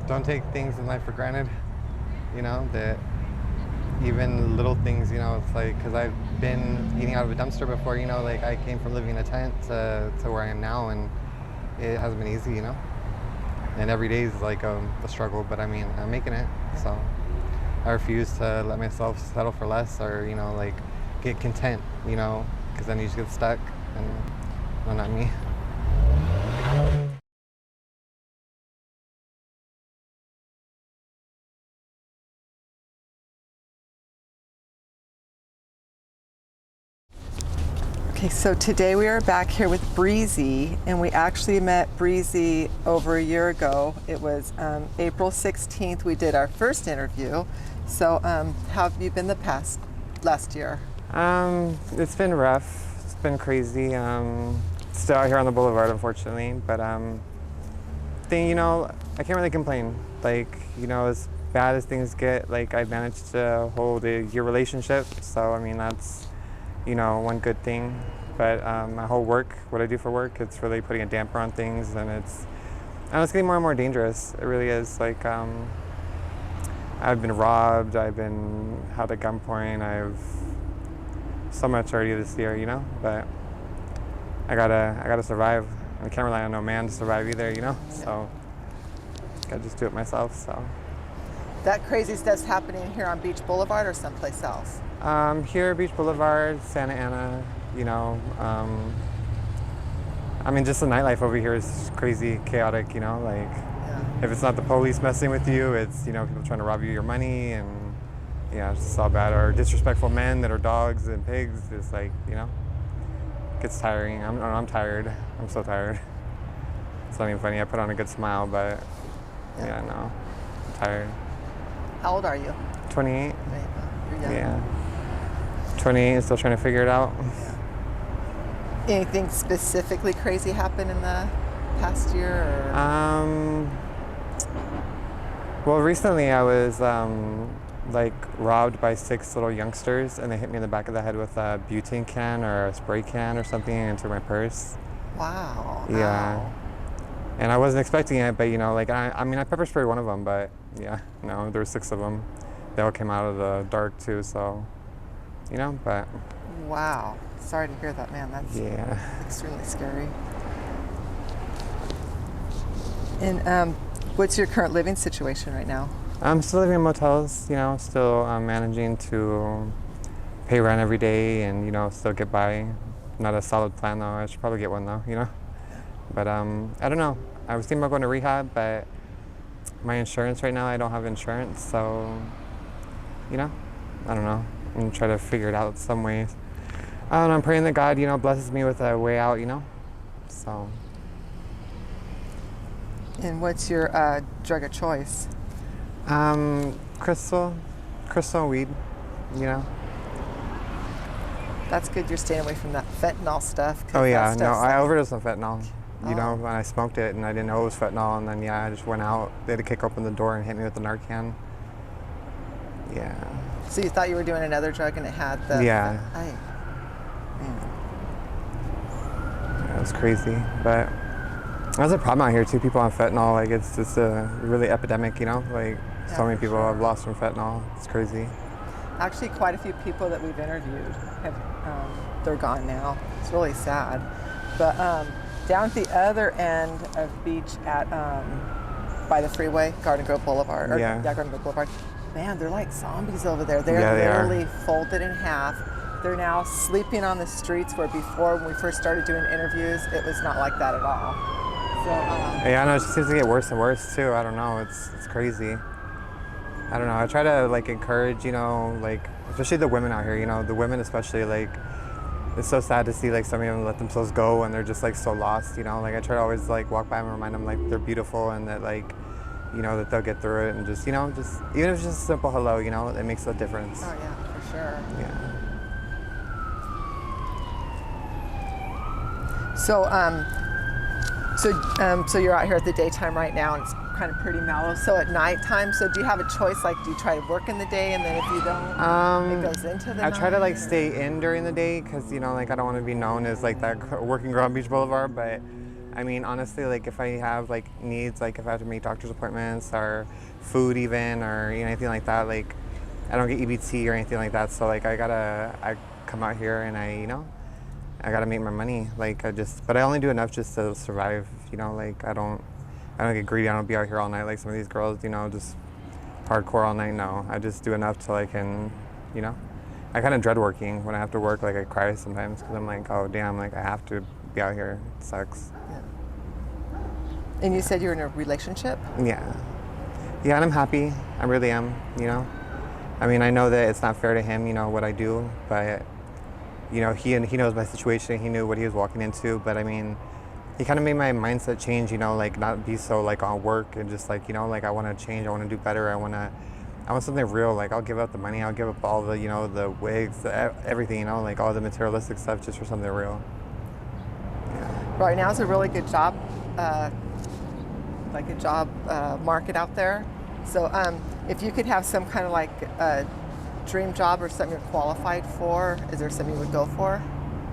don't take things in life for granted, you know, that even little things, you know, it's like, because I've been eating out of a dumpster before, you know, like I came from living in a tent to where I am now, and it hasn't been easy, you know, and every day is like a struggle, but I mean, I'm making it, so I refuse to let myself settle for less or, you know, like get content, you know, because then you just get stuck, and no, not me. Okay, so today we are back here with Breezy, and we actually met Breezy over a year ago. It was April 16th. We did our first interview. So how have you been last year? It's been rough. It's been crazy. Still out here on the boulevard, unfortunately, but you know, I can't really complain. Like, you know, as bad as things get, like I managed to hold a year relationship. So I mean, that's, you know, one good thing. But my whole work, what I do for work, it's really putting a damper on things, and it's getting more and more dangerous. It really is. Like, I've been robbed, I've been held at gunpoint, I've so much already this year, you know. But I gotta survive. I can't rely on no man to survive either, you know. So I gotta just do it myself. So That crazy stuff's happening here on Beach Boulevard or someplace else? Here, Beach Boulevard, Santa Ana, you know. I mean, just the nightlife over here is crazy, chaotic, you know. Like, if it's not the police messing with you, it's, you know, people trying to rob you your money, and yeah, it's just all bad. Or disrespectful men that are dogs and pigs. Just like, you know, it gets tiring. I'm tired. I'm so tired. It's not even funny. I put on a good smile, but yeah, no, I'm tired. How old are you? 28. You're young. Yeah. 28, still trying to figure it out. Anything specifically crazy happen in the past year? Or? Well, recently I was like robbed by 6 little youngsters, and they hit me in the back of the head with a butane can or a spray can or something and took my purse. Wow. Yeah. Ow. And I wasn't expecting it, but you know, like I mean, I pepper sprayed one of them, but yeah, no, there were 6 of them. They all came out of the dark too, so, you know, but. Wow. Sorry to hear that, man. That's extremely scary. And what's your current living situation right now? I'm still living in motels, you know, still managing to pay rent every day and, you know, still get by. Not a solid plan though. I should probably get one though, you know. But I don't know. I was thinking about going to rehab, but my insurance right now, I don't have insurance, so, you know, I don't know. I'm gonna try to figure it out some ways. I'm praying that God, you know, blesses me with a way out, you know, so. And what's your drug of choice? Crystal and weed, you know. That's good you're staying away from that fentanyl stuff. Oh yeah, no, I overdosed on fentanyl. You know, when I smoked it and I didn't know it was fentanyl, and then yeah, I just went out. They had to kick open the door and hit me with the Narcan. Yeah. So you thought you were doing another drug and it had the... Yeah. It was crazy, but that's a problem out here too. People on fentanyl, like it's just a really epidemic, you know. Like so many people have lost from fentanyl. It's crazy. Actually, quite a few people that we've interviewed have they're gone now. It's really sad. But down at the other end of beach at by the freeway, Garden Grove Boulevard, or Garden Grove Boulevard. Man, they're like zombies over there. They're literally folded in half. They're now sleeping on the streets where before, when we first started doing interviews, it was not like that at all. So, yeah, I know, it just seems to get worse and worse too. I don't know, it's crazy. I don't know, I try to like encourage, you know, like, especially the women out here, you know, the women especially, like, it's so sad to see like some of them let themselves go and they're just like so lost, you know. Like I try to always like walk by and remind them like they're beautiful and that like, you know, that they'll get through it, and just, you know, just even if it's just a simple hello, you know, it makes a difference. Oh yeah, for sure. Yeah. So you're out here at the daytime right now, and it's kind of pretty mellow. So at nighttime, so do you have a choice? Like, do you try to work in the day, and then if you don't, it goes into the night? I try to like stay in during the day because, you know, like I don't want to be known as like that working girl on Beach Boulevard, but I mean, honestly, like if I have like needs, like if I have to make doctor's appointments or food even, or anything like that, like I don't get EBT or anything like that. So like I come out here and I gotta make my money. Like but I only do enough just to survive. Like I don't get greedy. I don't be out here all night like some of these girls. Just hardcore all night. No, I just do enough till I can, I kind of dread working. When I have to work, like I cry sometimes because I'm like, oh damn, like I have to be out here. It sucks. Yeah. And you said you're in a relationship? Yeah, and I'm happy. I really am. I mean, I know that it's not fair to him, what I do, but he knows my situation. He knew what he was walking into, but I mean, he kind of made my mindset change. Like not be so like on work and just like like I want to change. I want to do better. I want something real. Like I'll give up the money. I'll give up all the the wigs, everything. Like all the materialistic stuff just for something real. Yeah. Right now is a really good job, market out there. So if you could have some kind of like a dream job or something you're qualified for, is there something you would go for?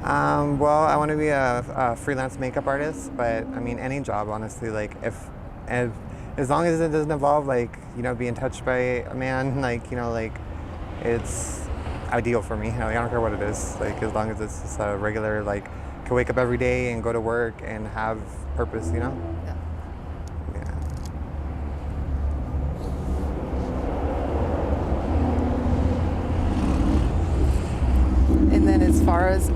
Well, I want to be a freelance makeup artist, but I mean any job, honestly. Like as long as it doesn't involve like being touched by a man, like it's ideal for me. I don't care what it is. Like as long as it's just a regular can wake up every day and go to work and have purpose. Yeah. And then as far as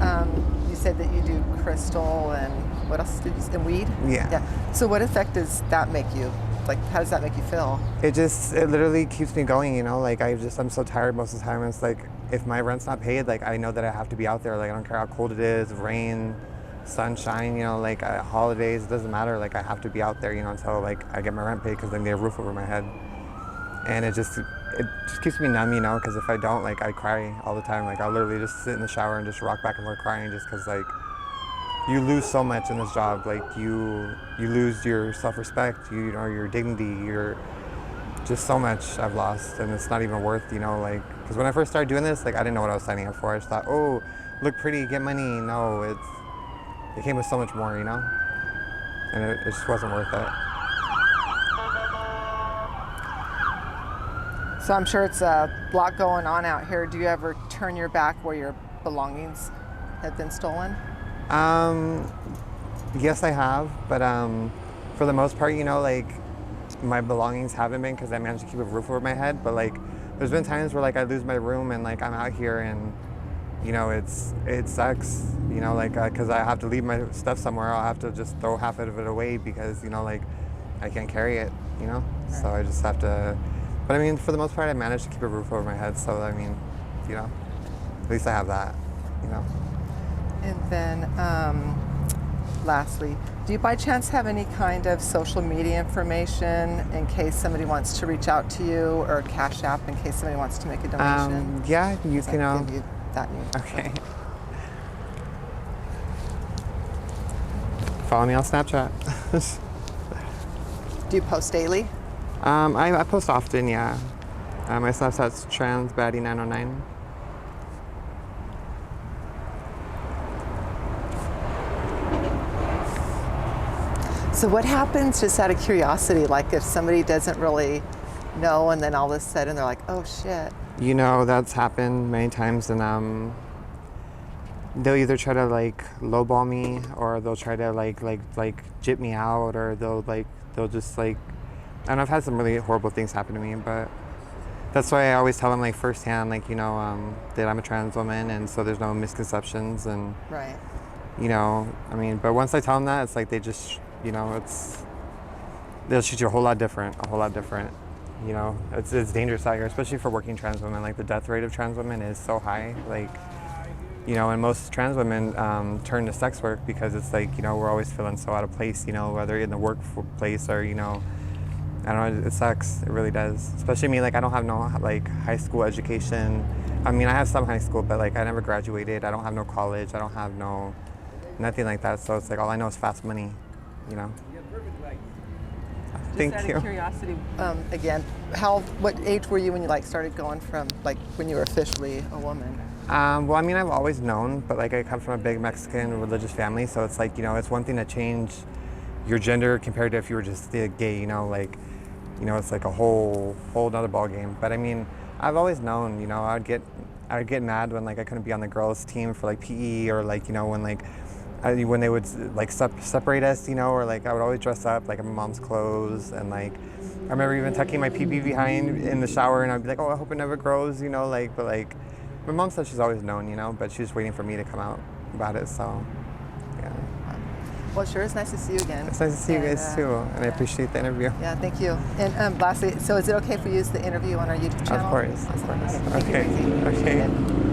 you said that you do crystal and what else did you say? And weed? Yeah. So what effect does that make you? Like how does that make you feel? It literally keeps me going, Like I'm so tired most of the time. It's like if my rent's not paid, like I know that I have to be out there. Like I don't care how cold it is, rain, sunshine, like holidays, it doesn't matter. Like I have to be out there, until like I get my rent paid because then get a roof over my head. And it just keeps me numb, because if I don't, like I cry all the time. Like I'll literally just sit in the shower and just rock back and forth crying just because like you lose so much in this job. Like you lose your self-respect, your dignity, your just so much I've lost, and it's not even worth, like, because when I first started doing this, like I didn't know what I was signing up for. I just thought, oh, look pretty, get money. No, it came with so much more, and it just wasn't worth it. So I'm sure it's a lot going on out here. Do you ever turn your back where your belongings have been stolen? Yes, I have, but for the most part, like my belongings haven't been because I managed to keep a roof over my head. But like, there's been times where like I lose my room and like I'm out here and it sucks, like because I have to leave my stuff somewhere. I'll have to just throw half of it away because like I can't carry it, Right. So I just have to. But I mean, for the most part, I managed to keep a roof over my head. So I mean, at least I have that, And then lastly, do you by chance have any kind of social media information in case somebody wants to reach out to you, or Cash App in case somebody wants to make a donation? Yeah, you can. I can give you that news. Okay. Follow me on Snapchat. Do you post daily? I post often, yeah. My Snapchat's BicacaBaddie909. So what happens, just out of curiosity, like if somebody doesn't really know and then all of a sudden they're like, oh shit. That's happened many times, and they'll either try to like lowball me, or they'll try to like jip me out, or they'll just like, I don't know, I've had some really horrible things happen to me, but that's why I always tell them like firsthand, like, that I'm a trans woman, and so there's no misconceptions, and Right. I mean, but once I tell them that, it's like they just, they'll treat you a whole lot different. It's dangerous out here, especially for working trans women. Like the death rate of trans women is so high, like, and most trans women turn to sex work because it's like, we're always feeling so out of place, whether in the workplace or, I don't know, it sucks. It really does. Especially me, like I don't have no like high school education. I mean, I have some high school, but like I never graduated. I don't have no college. I don't have nothing like that. So it's like all I know is fast money, Thank Just you. out of curiosity, again, what age were you when you like started going from like when you were officially a woman? Well, I mean, I've always known, but like I come from a big Mexican religious family, so it's like, it's one thing to change, your gender compared to if you were just gay, you know, like, you know, it's like a whole other ball game. But I mean, I've always known, you know, I would get mad when like I couldn't be on the girls' team for like PE, or like, you know, when like when they would like separate us, you know, or like I would always dress up like in my mom's clothes, and like I remember even tucking my pee-pee behind in the shower, and I'd be like, oh, I hope it never grows, you know, like, but like my mom said she's always known, you know, but she's waiting for me to come out about it, so yeah. Well, sure, it's nice to see you again. It's nice to see you guys too, and I appreciate the interview. Yeah, thank you. And lastly, so is it okay if we use the interview on our YouTube channel? Of course, of course. Thank you, Okay, Breezy. okay.